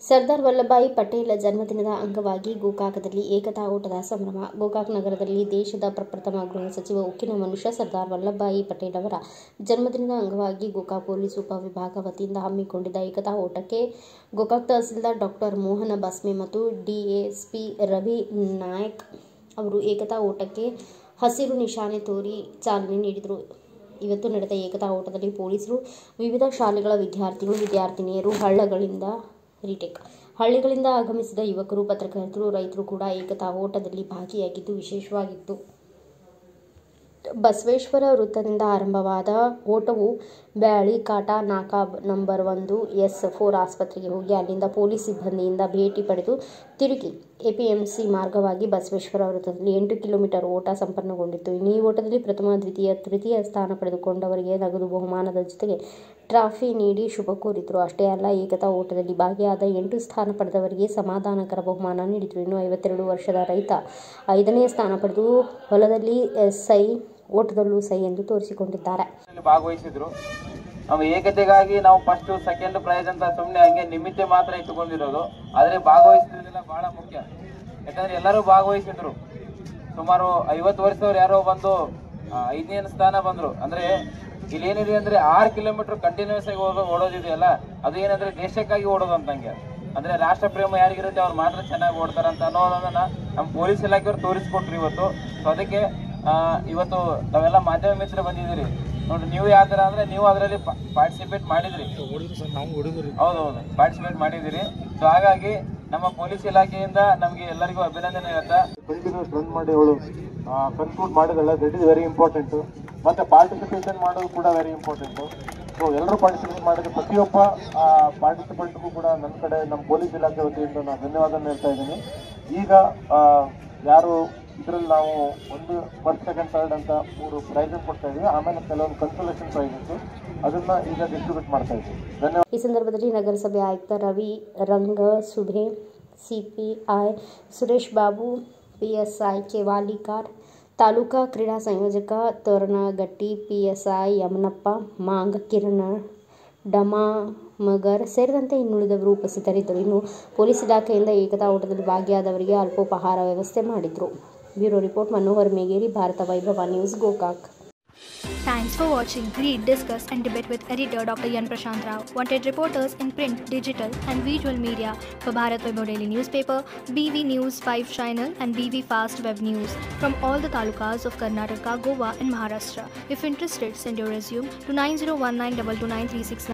ಸರ್ದಾರ್ ವಲ್ಲಭಭಾಯಿ ಪಟೇಲ್ ಜನ್ಮದಿನದ ಅಂಗವಾಗಿ ಗೋಕಾಕದಲ್ಲಿ ಏಕತಾ ಓಟದ ಸಂಭ್ರಮ. ಗೋಕಾಕ್ ನಗರದಲ್ಲಿ ದೇಶದ ಪ್ರಪ್ರಥಮ ಗೃಹ ಸಚಿವ ಉಕ್ಕಿನ ಮನುಷ್ಯ ಸರ್ದಾರ್ ವಲ್ಲಭಭಾಯಿ ಪಟೇಲ್ ಅವರ ಜನ್ಮದಿನದ ಅಂಗವಾಗಿ ಗೋಕಾಕ್ ಪೊಲೀಸ್ ಉಪವಿಭಾಗ ವತಿಯಿಂದ ಹಮ್ಮಿಕೊಂಡಿದ್ದ ಏಕತಾ ಓಟಕ್ಕೆ ಗೋಕಾಕ್ ತಹಸೀಲ್ದಾರ್ ಡಾಕ್ಟರ್ ಮೋಹನ ಬಸ್ಮೆ ಮತ್ತು ಡಿಎಸ್ಪಿ ರವಿ ನಾಯಕ್ ಅವರು ಏಕತಾ ಓಟಕ್ಕೆ ಹಸಿರು ನಿಶಾನೆ ತೋರಿ ಚಾಲನೆ ನೀಡಿದರು. ಇವತ್ತು ನಡೆದ ಏಕತಾ ಓಟದಲ್ಲಿ ಪೊಲೀಸರು, ವಿವಿಧ ಶಾಲೆಗಳ ವಿದ್ಯಾರ್ಥಿಗಳು, ವಿದ್ಯಾರ್ಥಿನಿಯರು, ಹಳ್ಳಿಗಳಿಂದ ಆಗಮಿಸಿದ ಯುವಕರು, ಪತ್ರಕರ್ತರು, ರೈತರು ಕೂಡ ಏಕತಾ ಓಟದಲ್ಲಿ ಭಾಗಿಯಾಗಿದ್ದು ವಿಶೇಷವಾಗಿತ್ತು. ಬಸವೇಶ್ವರ ವೃತ್ತದಿಂದ ಆರಂಭವಾದ ಓಟವು ಬ್ಯಾಳಿಕಾಟ ನಾಕಾ ನಂಬರ್ 1 S4 ಆಸ್ಪತ್ರೆಗೆ ಹೋಗಿ ಅಲ್ಲಿಂದ ಪೊಲೀಸ್ ಸಿಬ್ಬಂದಿಯಿಂದ ಭೇಟಿ ಪಡೆದು ತಿರುಗಿ ಎಪಿಎಂಸಿ ಮಾರ್ಗವಾಗಿ ಬಸವೇಶ್ವರ ವೃತ್ತದಲ್ಲಿ 8 ಕಿಲೋಮೀಟರ್ ಓಟ ಸಂಪನ್ನಗೊಂಡಿತ್ತು. ಇನ್ನು ಈ ಓಟದಲ್ಲಿ ಪ್ರಥಮ, ದ್ವಿತೀಯ, ತೃತೀಯ ಸ್ಥಾನ ಪಡೆದುಕೊಂಡವರಿಗೆ ನಗದು ಬಹುಮಾನದ ಜೊತೆಗೆ ಟ್ರಾಫಿ ನೀಡಿ ಶುಭ ಕೋರಿದರು. ಅಷ್ಟೇ ಅಲ್ಲ, ಏಕತಾ ಓಟದಲ್ಲಿ ಭಾಗಿಯಾದ 8 ಸ್ಥಾನ ಪಡೆದವರಿಗೆ ಸಮಾಧಾನಕರ ಬಹುಮಾನ ನೀಡಿದರು. ಇನ್ನು 52 ವರ್ಷದ ರೈತ 5ನೇ ಸ್ಥಾನ ಪಡೆದು ಹೊಲದಲ್ಲಿ ಸೈ, ಓಟದಲ್ಲೂ ಸೈ ಎಂದು ತೋರಿಸಿಕೊಂಡಿದ್ದಾರೆ. ಭಾಗವಹಿಸಿದ್ರು. ನಾವು ಏಕತೆಗಾಗಿ ನಾವು ಫಸ್ಟ್ ಸೆಕೆಂಡ್ ಪ್ರೈಸ್ ಅಂತ ಸುಮ್ಮನೆ ಹಂಗೆ ನಿಮಿತ್ತ ಮಾತ್ರ ಇಟ್ಟುಕೊಂಡಿರೋದು. ಆದರೆ ಭಾಗವಹಿಸಿದ್ರೆಲ್ಲ ಬಹಳ ಮುಖ್ಯ. ಯಾಕಂದ್ರೆ ಎಲ್ಲರೂ ಭಾಗವಹಿಸಿದ್ರು. ಸುಮಾರು 50 ವರ್ಷದವ್ರು ಯಾರೋ ಬಂದು 5ನೇ ಸ್ಥಾನ ಬಂದ್ರು. ಅಂದ್ರೆ ಇಲ್ಲಿ ಏನಿದೆ ಅಂದ್ರೆ 6 ಕಿಲೋಮೀಟರ್ ಕಂಟಿನ್ಯೂಸ್ ಆಗಿ ಓಡೋದಿದೆಯಲ್ಲ, ಅದು ಏನಂದ್ರೆ ದೇಶಕ್ಕಾಗಿ ಓಡೋದು ಅಂತಂಗೆ. ಅಂದ್ರೆ ರಾಷ್ಟ್ರ ಪ್ರೇಮ ಯಾರಿಗಿರುತ್ತೆ ಅವ್ರು ಮಾತ್ರ ಚೆನ್ನಾಗಿ ಓಡ್ತಾರಂತ ಅನ್ನೋದನ್ನ ನಮ್ಮ ಪೊಲೀಸ್ ಇಲಾಖೆಯವ್ರು ತೋರಿಸ್ಕೊಟ್ರು ಇವತ್ತು. ಸೊ ಅದಕ್ಕೆ ಇವತ್ತು ನಾವೆಲ್ಲ ಮಾಧ್ಯಮ ಮಿತ್ರ ಬಂದಿದ್ದೀರಿ ನೋಡ್ರಿ. ನೀವು ಯಾವ ಥರ ಅಂದರೆ ನೀವು ಅದರಲ್ಲಿ ಪಾರ್ಟಿಸಿಪೇಟ್ ಮಾಡಿದ್ರಿ. ಹೌದೌದು, ಪಾರ್ಟಿಸಿಪೇಟ್ ಮಾಡಿದ್ದೀರಿ. ಸೊ ಹಾಗಾಗಿ ನಮ್ಮ ಪೊಲೀಸ್ ಇಲಾಖೆಯಿಂದ ನಮಗೆ ಎಲ್ಲರಿಗೂ ಅಭಿನಂದನೆ ಇರುತ್ತೆ. ಕಂಟಿನ್ಯೂಸ್ ರನ್ ಮಾಡಿ ಅವಳು ಕನ್ಕ್ಲೂಡ್ ಮಾಡಿದಲ್ಲ, ದಟ್ ಇಸ್ ವೆರಿ ಇಂಪಾರ್ಟೆಂಟು. ಮತ್ತು ಪಾರ್ಟಿಸಿಪೇಷನ್ ಮಾಡೋದು ಕೂಡ ವೆರಿ ಇಂಪಾರ್ಟೆಂಟು. ಸೊ ಎಲ್ಲರೂ ಪಾರ್ಟಿಸಿಪೇಟ್ ಮಾಡಿದ್ರೆ ಪ್ರತಿಯೊಬ್ಬ ಪಾರ್ಟಿಸಿಪೆಂಟ್ಗೂ ಕೂಡ ನನ್ನ ಕಡೆ ನಮ್ಮ ಪೊಲೀಸ್ ಇಲಾಖೆ ವತಿಯಿಂದ ನಾನು ಧನ್ಯವಾದ ಹೇಳ್ತಾ ಇದ್ದೀನಿ. ಈಗ ಯಾರು ಇದರಲ್ಲಿ ನಾವು 1, 1st, 2nd, 3rd ಅಂತ 3 ಪ್ರೈಸಸ್ ಕೊಡ್ತಾ ಇದ್ದೀವಿ. ಆಮೇಲೆ ಕೆಲವೊಂದು ಕನ್ಸೋಲೇಷನ್ ಪ್ರೈಸಸ್ ಅದನ್ನ ಈಗ ಡಿಸ್ಟ್ರಿಬ್ಯೂಟ್ ಮಾಡ್ತಾ ಇದ್ದೀವಿ. ಧನ್ಯವಾದ. ಈ ಸಂದರ್ಭದಲ್ಲಿ ನಗರಸಭೆ ಆಯುಕ್ತ ರವಿ ರಂಗಸುಭೆ, ಸಿಪಿಐ ಸುರೇಶ್ ಬಾಬು, PSI ಕೆವಾಲಿಕಾರ್, ತಾಲೂಕಾ ಕ್ರೀಡಾ ಸಂಯೋಜಕ ತೋರಣಗಟ್ಟಿ, PSI ಯಮನಪ್ಪ, ಮಾಂಗ್, ಕಿರಣ್ ಡಮಾಮಗರ್ ಸೇರಿದಂತೆ ಇನ್ನುಳಿದವರು ಉಪಸ್ಥಿತರಿದ್ದರು. ಇನ್ನು ಪೊಲೀಸ್ ಇಲಾಖೆಯಿಂದ ಏಕತಾ ಓಟದಲ್ಲಿ ಭಾಗಿಯಾದವರಿಗೆ ಅಲ್ಪೋಪಹಾರ ವ್ಯವಸ್ಥೆ ಮಾಡಿದ್ರು. ಬ್ಯೂರೋ ರಿಪೋರ್ಟ್ ಮನೋಹರ್ ಮೇಗೇರಿ, ಭಾರತ ವೈಭವ news, Gokak. Thanks for watching Read, Discuss and Debate with editor Dr. Yan Prashant Rao. Wanted reporters in print, digital and visual media for Bharat Vaibhav Daily Newspaper, BV News 5 Channel and BV Fast Web News from all the talukas of Karnataka, Goa and Maharashtra. If interested, send your resume to 9019229369.